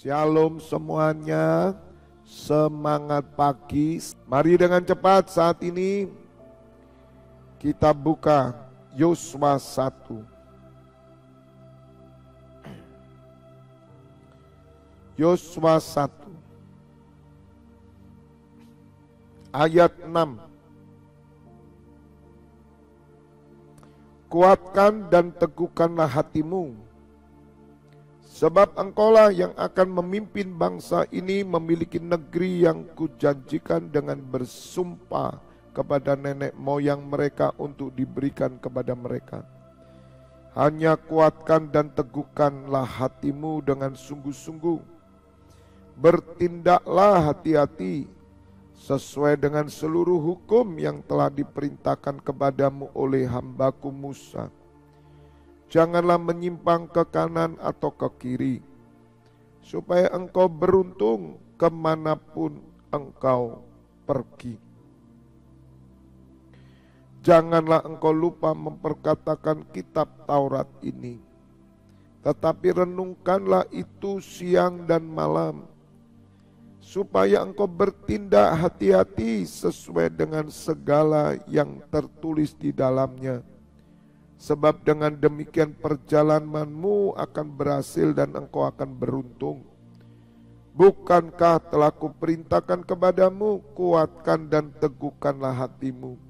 Shalom semuanya, semangat pagi. Mari dengan cepat saat ini kita buka Yosua 1. Yosua 1 ayat 6. Kuatkan dan teguhkanlah hatimu, sebab engkaulah yang akan memimpin bangsa ini memiliki negeri yang kujanjikan dengan bersumpah kepada nenek moyang mereka untuk diberikan kepada mereka. Hanya kuatkan dan teguhkanlah hatimu dengan sungguh-sungguh. Bertindaklah hati-hati sesuai dengan seluruh hukum yang telah diperintahkan kepadamu oleh hambaku Musa. Janganlah menyimpang ke kanan atau ke kiri, supaya engkau beruntung kemanapun engkau pergi. Janganlah engkau lupa memperkatakan kitab Taurat ini, tetapi renungkanlah itu siang dan malam, supaya engkau bertindak hati-hati sesuai dengan segala yang tertulis di dalamnya. Sebab dengan demikian perjalananmu akan berhasil dan engkau akan beruntung. Bukankah telah kuperintahkan kepadamu, kuatkan dan teguhkanlah hatimu.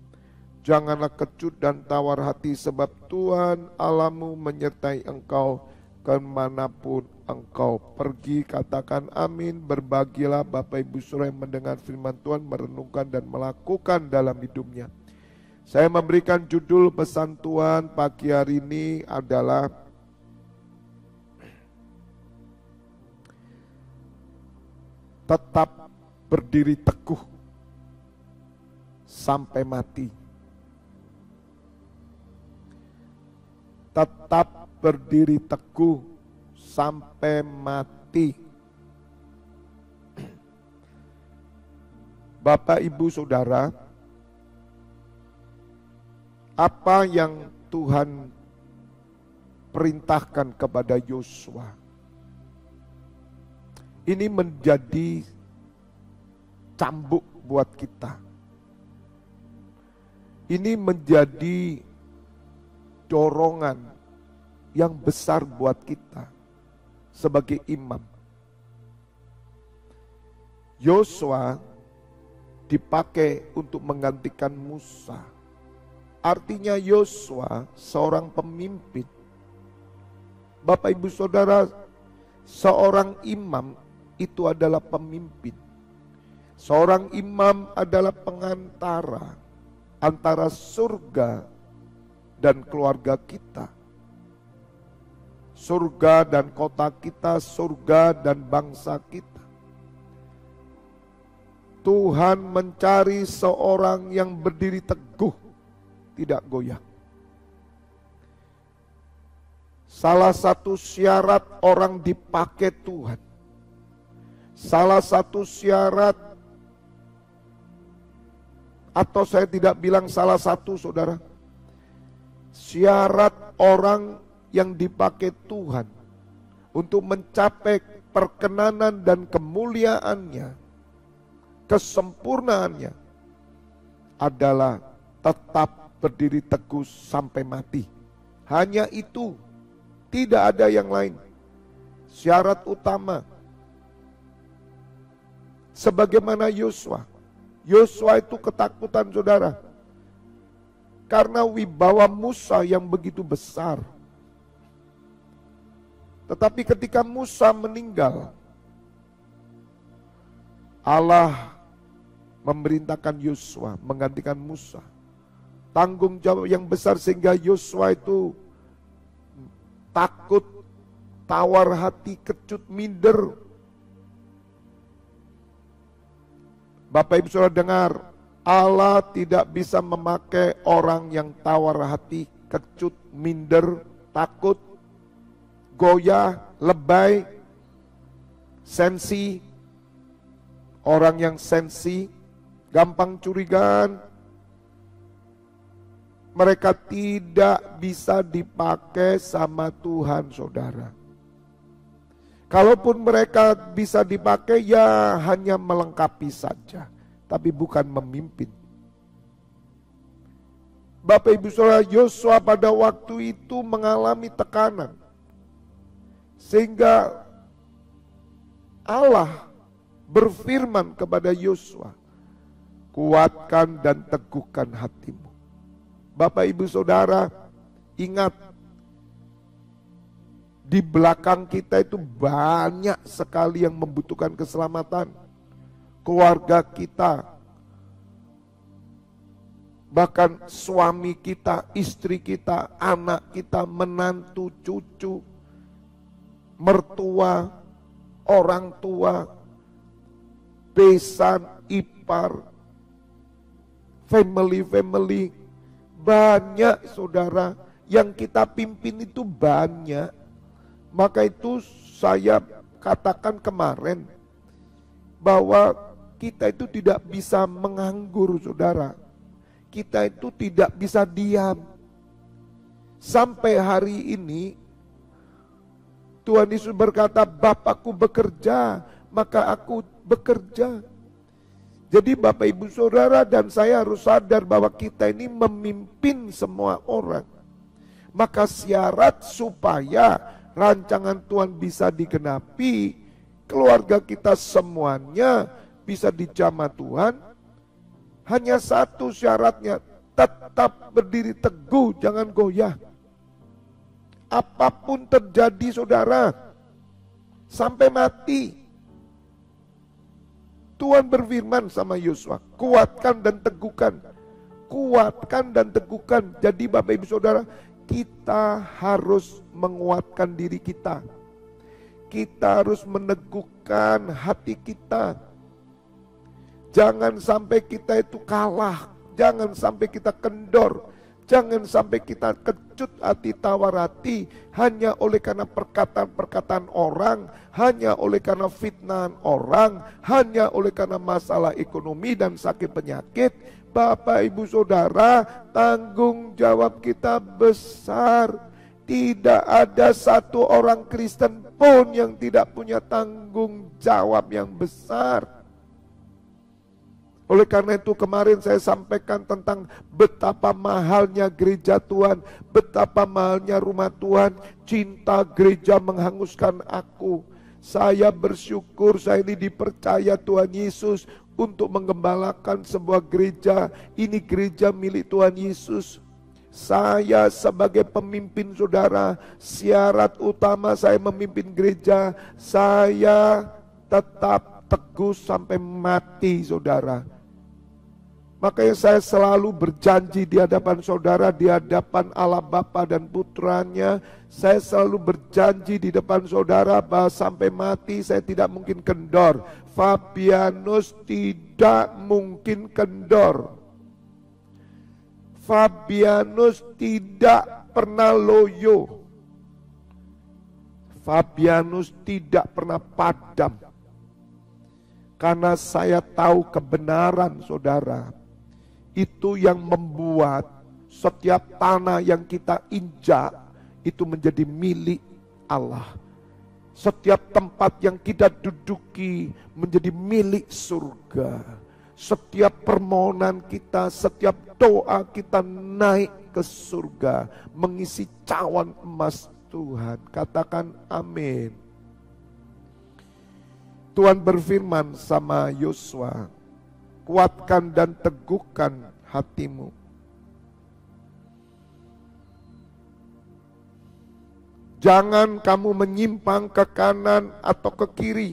Janganlah kecut dan tawar hati, sebab Tuhan Allahmu menyertai engkau kemanapun engkau pergi. Katakan amin. Berbahagialah Bapak Ibu Saudara yang mendengar firman Tuhan, merenungkan dan melakukan dalam hidupnya. Saya memberikan judul pesan Tuhan pagi hari ini adalah tetap berdiri teguh sampai mati. Tetap berdiri teguh sampai mati. Bapak, Ibu, Saudara, apa yang Tuhan perintahkan kepada Yosua ini menjadi cambuk buat kita. Ini menjadi dorongan yang besar buat kita sebagai imam. Yosua dipakai untuk menggantikan Musa. Artinya Yosua seorang pemimpin. Bapak Ibu Saudara, seorang imam itu adalah pemimpin. Seorang imam adalah pengantara antara surga dan keluarga kita. Surga dan kota kita, surga dan bangsa kita. Tuhan mencari seorang yang berdiri teguh, tidak goyah. Salah satu syarat orang dipakai Tuhan, salah satu syarat, atau saya tidak bilang salah satu, saudara, syarat orang yang dipakai Tuhan untuk mencapai perkenanan dan kemuliaannya, kesempurnaannya adalah tetap berdiri teguh sampai mati. Hanya itu, tidak ada yang lain. Syarat utama. Sebagaimana Yosua. Yosua itu ketakutan, saudara. Karena wibawa Musa yang begitu besar. Tetapi ketika Musa meninggal, Allah memerintahkan Yosua menggantikan Musa. Tanggung jawab yang besar sehingga Yosua itu takut, tawar hati, kecut, minder. Bapak Ibu Saudara dengar, Allah tidak bisa memakai orang yang tawar hati, kecut, minder, takut, goyah, lebay, sensi. Orang yang sensi, gampang curigaan, mereka tidak bisa dipakai sama Tuhan, saudara. Kalaupun mereka bisa dipakai, ya hanya melengkapi saja, tapi bukan memimpin. Bapak Ibu Saudara, Yosua pada waktu itu mengalami tekanan. Sehingga Allah berfirman kepada Yosua, kuatkan dan teguhkan hatimu. Bapak Ibu Saudara, ingat, di belakang kita itu banyak sekali yang membutuhkan keselamatan. Keluarga kita, bahkan suami kita, istri kita, anak kita, menantu, cucu, mertua, orang tua, besan, ipar, family, banyak saudara, yang kita pimpin itu banyak. Maka itu saya katakan kemarin, bahwa kita itu tidak bisa menganggur saudara. Kita itu tidak bisa diam. Sampai hari ini Tuhan Yesus berkata, Bapakku bekerja, maka aku bekerja. Jadi Bapak Ibu Saudara dan saya harus sadar bahwa kita ini memimpin semua orang. Maka syarat supaya rancangan Tuhan bisa digenapi, keluarga kita semuanya bisa dijamah Tuhan, hanya satu syaratnya, tetap berdiri teguh, jangan goyah. Apapun terjadi saudara, sampai mati. Tuhan berfirman sama Yosua, kuatkan dan teguhkan. Kuatkan dan teguhkan. Jadi Bapak Ibu Saudara, kita harus menguatkan diri kita. Kita harus meneguhkan hati kita. Jangan sampai kita itu kalah, jangan sampai kita kendor, jangan sampai kita kecut hati, tawar hati hanya oleh karena perkataan-perkataan orang, hanya oleh karena fitnahan orang, hanya oleh karena masalah ekonomi dan sakit penyakit. Bapak Ibu Saudara, tanggung jawab kita besar. Tidak ada satu orang Kristen pun yang tidak punya tanggung jawab yang besar. Oleh karena itu kemarin saya sampaikan tentang betapa mahalnya gereja Tuhan, betapa mahalnya rumah Tuhan, cinta gereja menghanguskan aku. Saya bersyukur saya ini dipercaya Tuhan Yesus untuk menggembalakan sebuah gereja. Ini gereja milik Tuhan Yesus. Saya sebagai pemimpin saudara, syarat utama saya memimpin gereja, saya tetap teguh sampai mati saudara. Makanya saya selalu berjanji di hadapan saudara, di hadapan Allah Bapa dan Putranya, saya selalu berjanji di depan saudara bahwa sampai mati saya tidak mungkin kendor. Fabianus tidak mungkin kendor. Fabianus tidak pernah loyo. Fabianus tidak pernah padam. Karena saya tahu kebenaran saudara. Itu yang membuat setiap tanah yang kita injak itu menjadi milik Allah. Setiap tempat yang kita duduki menjadi milik surga. Setiap permohonan kita, setiap doa kita naik ke surga, mengisi cawan emas Tuhan. Katakan amin. Tuhan berfirman sama Yosua, kuatkan dan teguhkan hatimu. Jangan kamu menyimpang ke kanan atau ke kiri.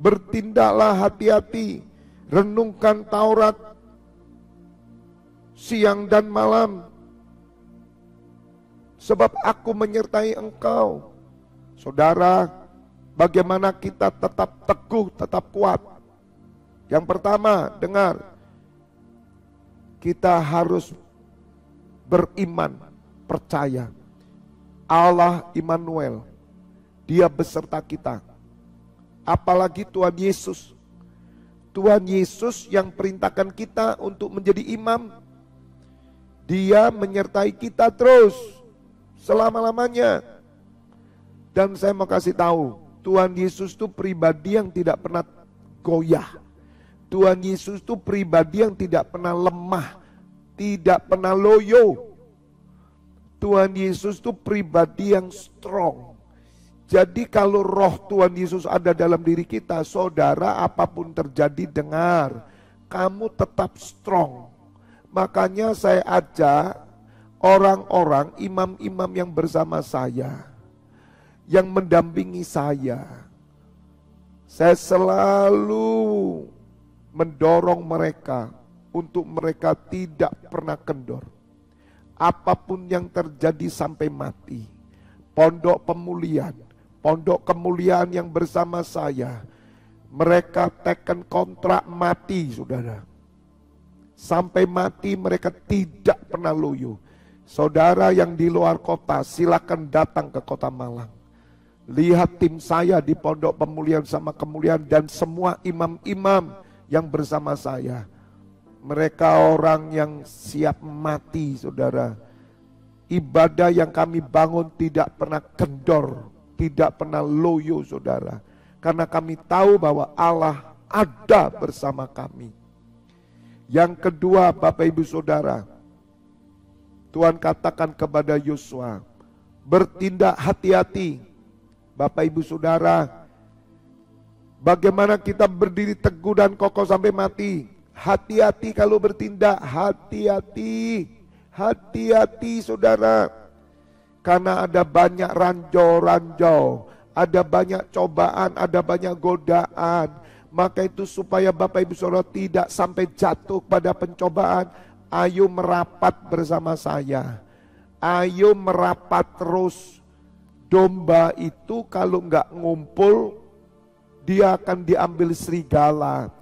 Bertindaklah hati-hati, renungkan Taurat siang dan malam. Sebab aku menyertai engkau. Saudara, bagaimana kita tetap teguh, tetap kuat? Yang pertama, dengar, kita harus beriman, percaya. Allah Immanuel, Dia beserta kita. Apalagi Tuhan Yesus. Tuhan Yesus yang perintahkan kita untuk menjadi imam. Dia menyertai kita terus, selama-lamanya. Dan saya mau kasih tahu, Tuhan Yesus itu pribadi yang tidak pernah goyah. Tuhan Yesus itu pribadi yang tidak pernah lemah, tidak pernah loyo. Tuhan Yesus itu pribadi yang strong. Jadi kalau roh Tuhan Yesus ada dalam diri kita, saudara, apapun terjadi, dengar, kamu tetap strong. Makanya saya ajak orang-orang, imam-imam yang bersama saya, yang mendampingi saya selalu mendorong mereka untuk mereka tidak pernah kendor. Apapun yang terjadi sampai mati. Pondok kemuliaan yang bersama saya, mereka teken kontrak mati, saudara. Sampai mati mereka tidak pernah loyo. Saudara yang di luar kota, silakan datang ke Kota Malang. Lihat tim saya di Pondok Pemulihan sama Kemuliaan dan semua imam-imam yang bersama saya. Mereka orang yang siap mati, saudara. Ibadah yang kami bangun tidak pernah kendor, tidak pernah loyo, saudara. Karena kami tahu bahwa Allah ada bersama kami. Yang kedua, Bapak Ibu Saudara, Tuhan katakan kepada Yosua, bertindak hati-hati. Bapak Ibu Saudara, bagaimana kita berdiri teguh dan kokoh sampai mati? Hati-hati kalau bertindak, hati-hati. Hati-hati saudara. Karena ada banyak ranjau-ranjau, ada banyak cobaan, ada banyak godaan. Maka itu supaya Bapak Ibu Saudara tidak sampai jatuh pada pencobaan, ayo merapat bersama saya. Ayo merapat terus. Domba itu kalau nggak ngumpul, dia akan diambil serigala.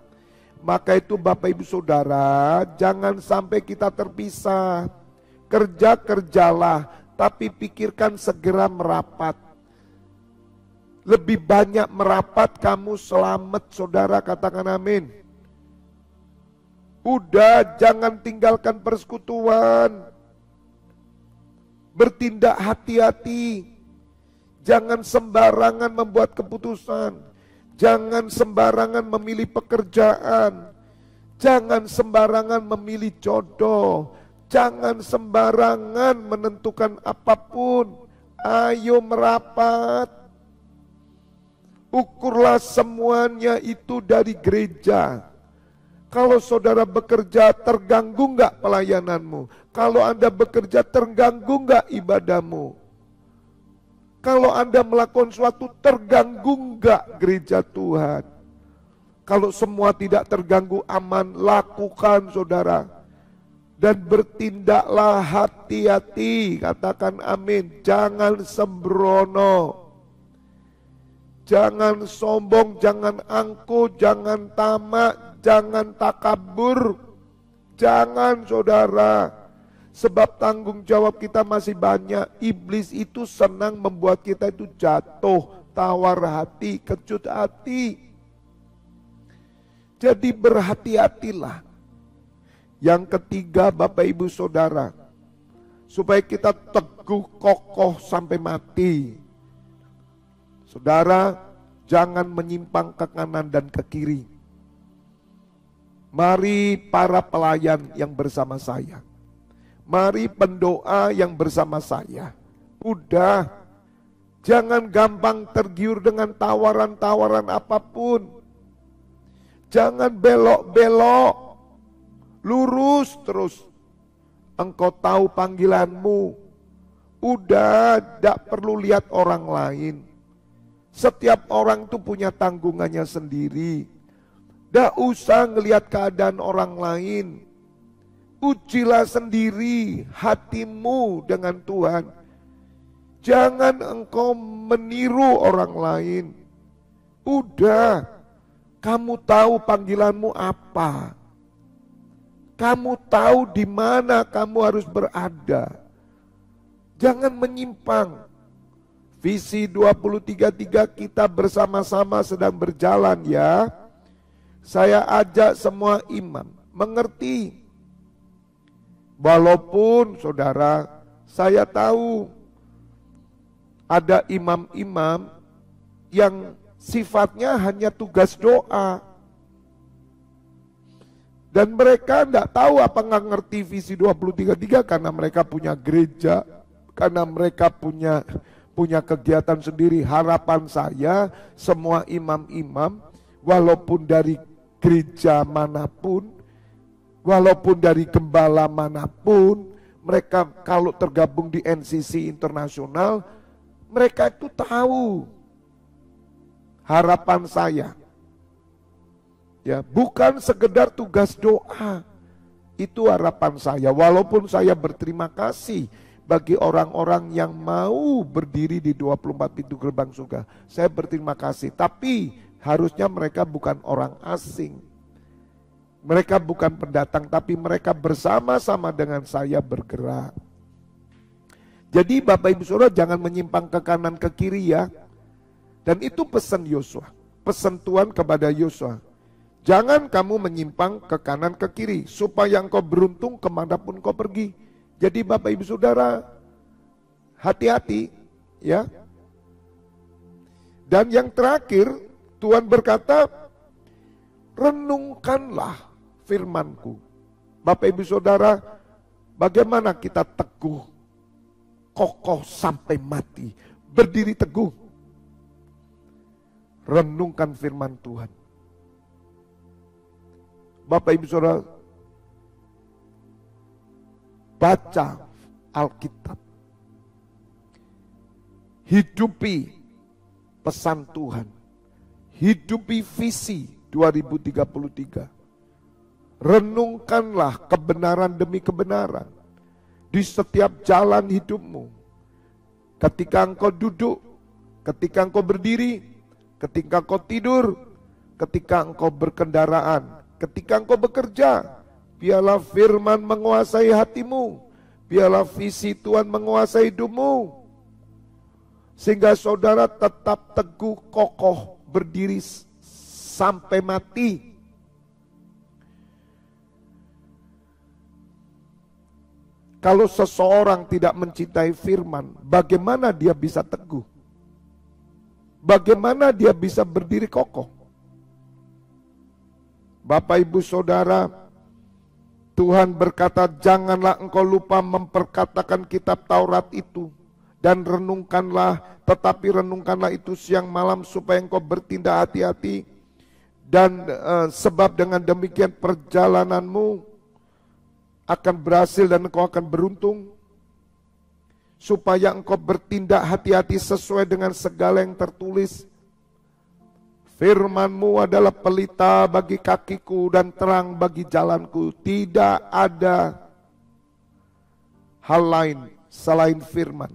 Maka itu Bapak Ibu Saudara, jangan sampai kita terpisah. Kerjalah, tapi pikirkan segera merapat. Lebih banyak merapat, kamu selamat saudara, katakan amin. Udah, jangan tinggalkan persekutuan. Bertindak hati-hati. Jangan sembarangan membuat keputusan. Jangan sembarangan memilih pekerjaan. Jangan sembarangan memilih jodoh. Jangan sembarangan menentukan apapun. Ayo merapat. Ukurlah semuanya itu dari gereja. Kalau saudara bekerja, terganggu enggak pelayananmu? Kalau Anda bekerja, terganggu enggak ibadahmu? Kalau Anda melakukan suatu, terganggu enggak gereja Tuhan? Kalau semua tidak terganggu, aman, lakukan saudara. Dan bertindaklah hati-hati, katakan amin. Jangan sembrono. Jangan sombong, jangan angkuh, jangan tamak, jangan takabur. Jangan saudara. Sebab tanggung jawab kita masih banyak. Iblis itu senang membuat kita itu jatuh, tawar hati, kecut hati. Jadi berhati-hatilah. Yang ketiga Bapak Ibu Saudara, supaya kita teguh kokoh sampai mati. Saudara, jangan menyimpang ke kanan dan ke kiri. Mari para pelayan yang bersama saya. Mari pendoa yang bersama saya. Udah, jangan gampang tergiur dengan tawaran-tawaran apapun. Jangan belok-belok, lurus terus. Engkau tahu panggilanmu. Udah, tidak perlu lihat orang lain. Setiap orang itu punya tanggungannya sendiri. Tidak usah ngelihat keadaan orang lain. Ujilah sendiri hatimu dengan Tuhan. Jangan engkau meniru orang lain. Udah, kamu tahu panggilanmu apa. Kamu tahu di mana kamu harus berada. Jangan menyimpang. Visi 2033 kita bersama-sama sedang berjalan ya. Saya ajak semua imam mengerti. Walaupun saudara, saya tahu ada imam-imam yang sifatnya hanya tugas doa. Dan mereka tidak tahu apa nggak ngerti visi 2033 karena mereka punya gereja, karena mereka punya kegiatan sendiri. Harapan saya semua imam-imam walaupun dari gereja manapun, walaupun dari gembala manapun, mereka kalau tergabung di NCC internasional, mereka itu tahu. Harapan saya, ya, bukan sekedar tugas doa. Itu harapan saya. Walaupun saya berterima kasih bagi orang-orang yang mau berdiri di 24 pintu gerbang surga. Saya berterima kasih. Tapi harusnya mereka bukan orang asing. Mereka bukan pendatang, tapi mereka bersama-sama dengan saya bergerak. Jadi Bapak Ibu Saudara jangan menyimpang ke kanan ke kiri ya. Dan itu pesan Yosua, pesan Tuhan kepada Yosua. Jangan kamu menyimpang ke kanan ke kiri, supaya engkau beruntung kemanapun kau pergi. Jadi Bapak Ibu Saudara, hati-hati ya. Dan yang terakhir, Tuhan berkata, renungkanlah firman-Ku. Bapak Ibu Saudara, bagaimana kita teguh, kokoh sampai mati, berdiri teguh. Renungkan firman Tuhan. Bapak Ibu Saudara, baca Alkitab. Hidupi pesan Tuhan. Hidupi visi 2033. Renungkanlah kebenaran demi kebenaran di setiap jalan hidupmu. Ketika engkau duduk, ketika engkau berdiri, ketika engkau tidur, ketika engkau berkendaraan, ketika engkau bekerja, biarlah firman menguasai hatimu, biarlah visi Tuhan menguasai hidupmu, sehingga saudara tetap teguh kokoh berdiri sampai mati. Kalau seseorang tidak mencintai firman, bagaimana dia bisa teguh? Bagaimana dia bisa berdiri kokoh? Bapak Ibu Saudara, Tuhan berkata, janganlah engkau lupa memperkatakan kitab Taurat itu, dan renungkanlah, tetapi renungkanlah itu siang malam supaya engkau bertindak hati-hati, dan sebab dengan demikian perjalananmu akan berhasil dan engkau akan beruntung, supaya engkau bertindak hati-hati sesuai dengan segala yang tertulis. Firman-Mu adalah pelita bagi kakiku dan terang bagi jalanku. Tidak ada hal lain selain firman.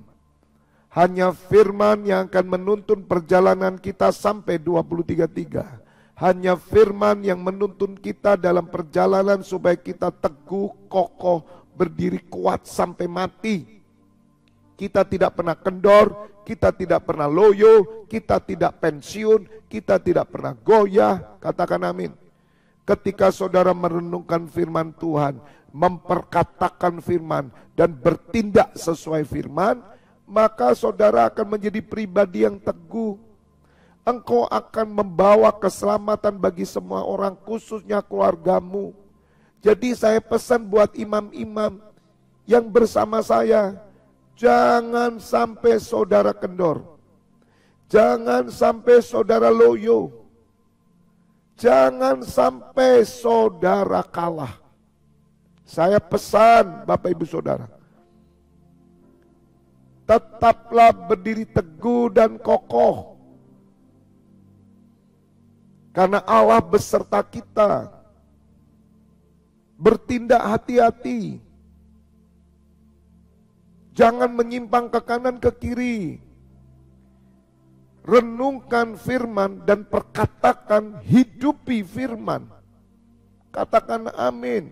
Hanya firman yang akan menuntun perjalanan kita sampai 2033. Hanya firman yang menuntun kita dalam perjalanan supaya kita teguh, kokoh, berdiri kuat sampai mati. Kita tidak pernah kendor, kita tidak pernah loyo, kita tidak pensiun, kita tidak pernah goyah. Katakan amin. Ketika saudara merenungkan firman Tuhan, memperkatakan firman, dan bertindak sesuai firman, maka saudara akan menjadi pribadi yang teguh. Engkau akan membawa keselamatan bagi semua orang, khususnya keluargamu. Jadi saya pesan buat imam-imam yang bersama saya, jangan sampai saudara kendor. Jangan sampai saudara loyo. Jangan sampai saudara kalah. Saya pesan Bapak Ibu Saudara, tetaplah berdiri teguh dan kokoh. Karena Allah beserta kita. Bertindak hati-hati. Jangan menyimpang ke kanan ke kiri. Renungkan firman dan perkatakan, hidupi firman. Katakan amin.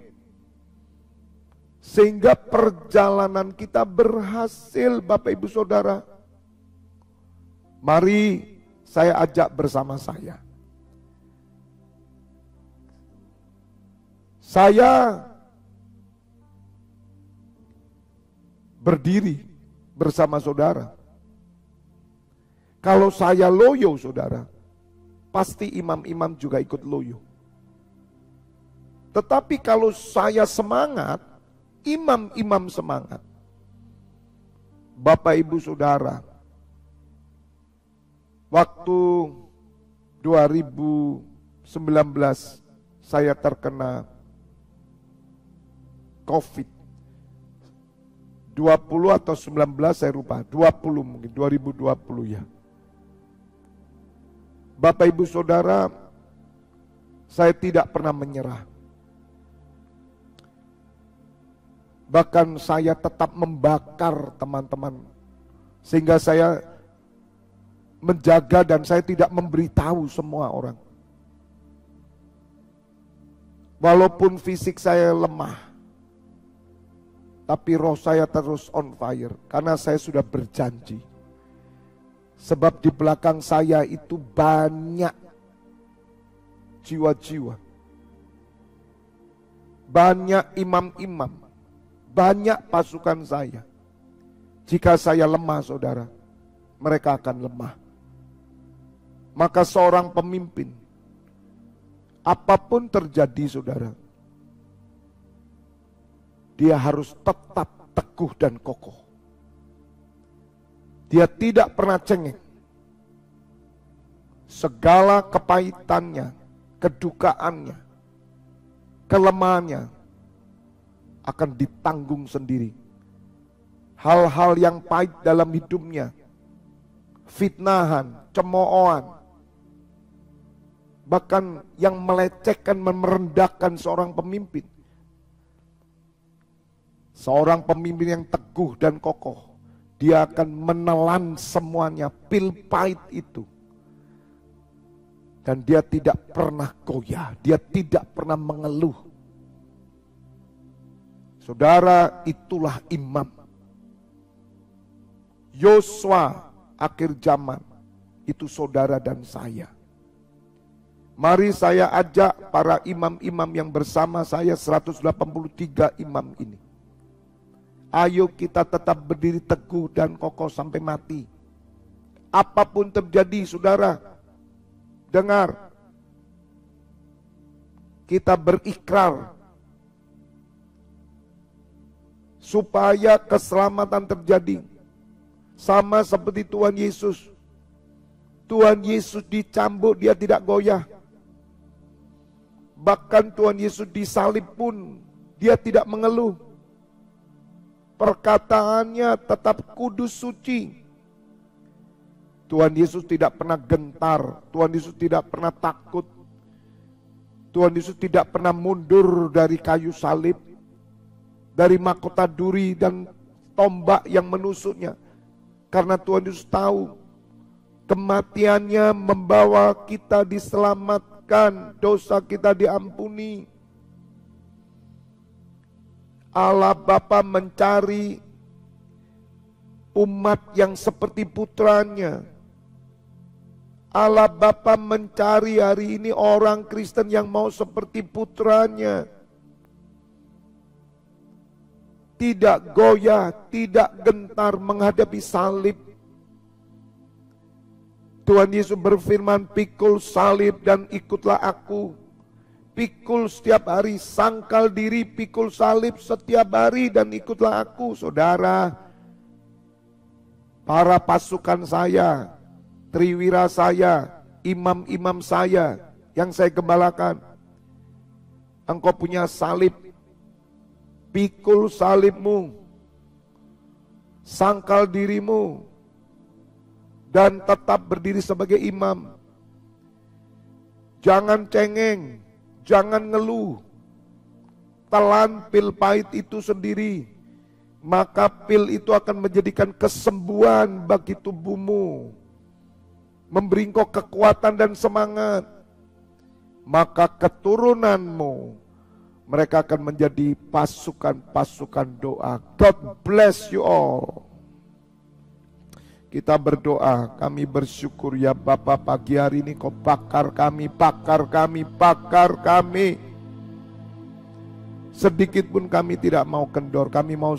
Sehingga perjalanan kita berhasil Bapak Ibu Saudara. Mari saya ajak bersama saya. Saya berdiri bersama saudara. Kalau saya loyo saudara, pasti imam-imam juga ikut loyo. Tetapi kalau saya semangat, imam-imam semangat. Bapak Ibu Saudara, waktu 2019 saya terkena COVID. 20 atau 19 saya lupa, 20 mungkin, 2020 ya. Bapak Ibu Saudara, saya tidak pernah menyerah. Bahkan saya tetap membakar teman-teman. Sehingga saya menjaga dan saya tidak memberitahu semua orang. Walaupun fisik saya lemah, tapi roh saya terus on fire. Karena saya sudah berjanji. Sebab di belakang saya itu banyak jiwa-jiwa. Banyak imam-imam. Banyak pasukan saya. Jika saya lemah saudara, mereka akan lemah. Maka seorang pemimpin, apapun terjadi saudara, dia harus tetap teguh dan kokoh. Dia tidak pernah cengeng. Segala kepahitannya, kedukaannya, kelemahannya akan ditanggung sendiri. Hal-hal yang pahit dalam hidupnya, fitnahan, cemoohan, bahkan yang melecehkan, merendahkan seorang pemimpin. Seorang pemimpin yang teguh dan kokoh, dia akan menelan semuanya, pil pahit itu. Dan dia tidak pernah goyah, dia tidak pernah mengeluh. Saudara, itulah imam. Yosua akhir zaman, itu saudara dan saya. Mari saya ajak para imam-imam yang bersama saya, 183 imam ini. Ayo kita tetap berdiri teguh dan kokoh sampai mati. Apapun terjadi saudara, dengar. Kita berikrar supaya keselamatan terjadi. Sama seperti Tuhan Yesus. Tuhan Yesus dicambuk, dia tidak goyah. Bahkan Tuhan Yesus disalib pun, dia tidak mengeluh. Perkataannya tetap kudus suci. Tuhan Yesus tidak pernah gentar. Tuhan Yesus tidak pernah takut. Tuhan Yesus tidak pernah mundur dari kayu salib, dari mahkota duri dan tombak yang menusuknya. Karena Tuhan Yesus tahu kematiannya membawa kita diselamatkan, dosa kita diampuni. Allah Bapa mencari umat yang seperti putranya. Allah Bapa mencari hari ini orang Kristen yang mau seperti putranya. Tidak goyah, tidak gentar menghadapi salib. Tuhan Yesus berfirman, pikul salib dan ikutlah aku. Pikul setiap hari, sangkal diri, pikul salib setiap hari dan ikutlah aku. Saudara, para pasukan saya, triwira saya, imam-imam saya yang saya gembalakan, engkau punya salib, pikul salibmu, sangkal dirimu, dan tetap berdiri sebagai imam. Jangan cengeng, jangan ngeluh. Telan pil pahit itu sendiri, maka pil itu akan menjadikan kesembuhan bagi tubuhmu, memberi engkau kekuatan dan semangat. Maka keturunanmu, mereka akan menjadi pasukan-pasukan doa. God bless you all. Kita berdoa, kami bersyukur ya Bapa, pagi hari ini kau bakar kami, bakar kami, bakar kami. Sedikit pun kami tidak mau kendor, kami mau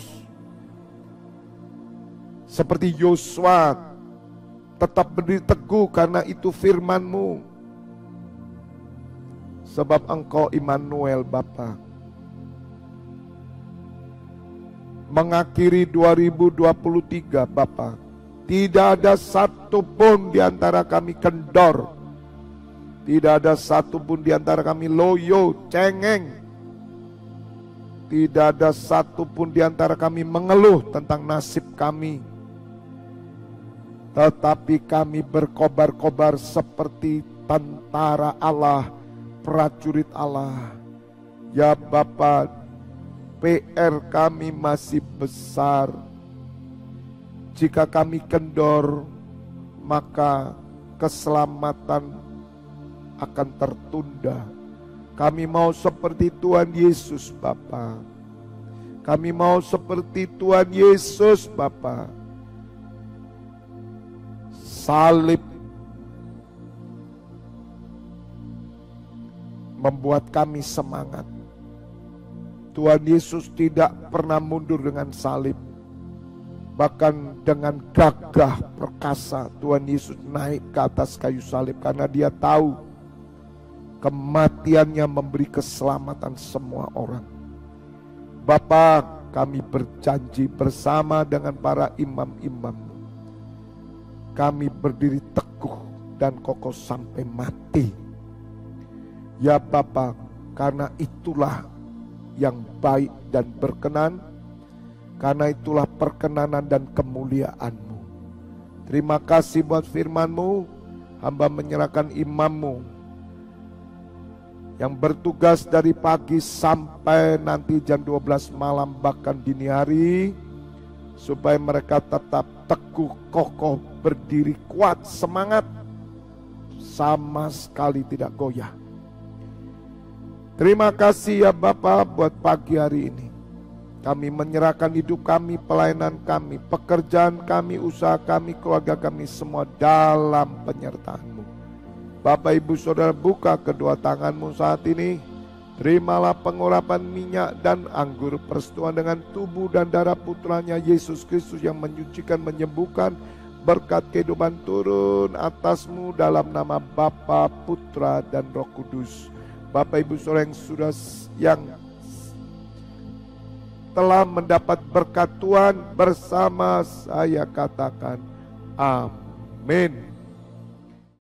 seperti Yosua, tetap berdiri teguh karena itu firman-Mu. Sebab Engkau Immanuel Bapa. Mengakhiri 2023 Bapa, tidak ada satupun di antara kami kendor. Tidak ada satupun di antara kami loyo, cengeng. Tidak ada satupun di antara kami mengeluh tentang nasib kami. Tetapi kami berkobar-kobar seperti tentara Allah, prajurit Allah. Ya Bapa, PR kami masih besar. Jika kami kendor, maka keselamatan akan tertunda. Kami mau seperti Tuhan Yesus Bapa. Kami mau seperti Tuhan Yesus Bapa. Salib membuat kami semangat. Tuhan Yesus tidak pernah mundur dengan salib. Bahkan dengan gagah perkasa Tuhan Yesus naik ke atas kayu salib. Karena dia tahu kematiannya memberi keselamatan semua orang. Bapa, kami berjanji bersama dengan para imam-imam. Kami berdiri teguh dan kokoh sampai mati. Ya Bapa, karena itulah yang baik dan berkenan. Karena itulah perkenanan dan kemuliaan-Mu. Terima kasih buat firman-Mu. Hamba menyerahkan imam-Mu yang bertugas dari pagi sampai nanti jam 12 malam bahkan dini hari, supaya mereka tetap teguh, kokoh, berdiri kuat, semangat, sama sekali tidak goyah. Terima kasih ya Bapa buat pagi hari ini. Kami menyerahkan hidup kami, pelayanan kami, pekerjaan kami, usaha kami, keluarga kami semua dalam penyertaan-Mu. Bapak Ibu Saudara, buka kedua tangan-Mu saat ini. Terimalah pengurapan minyak dan anggur persetujuan dengan tubuh dan darah putranya Yesus Kristus yang menyucikan, menyembuhkan. Berkat kehidupan turun atas-Mu dalam nama Bapa, Putra dan Roh Kudus. Bapak Ibu Saudara yang telah mendapat berkat Tuhan bersama saya katakan amin.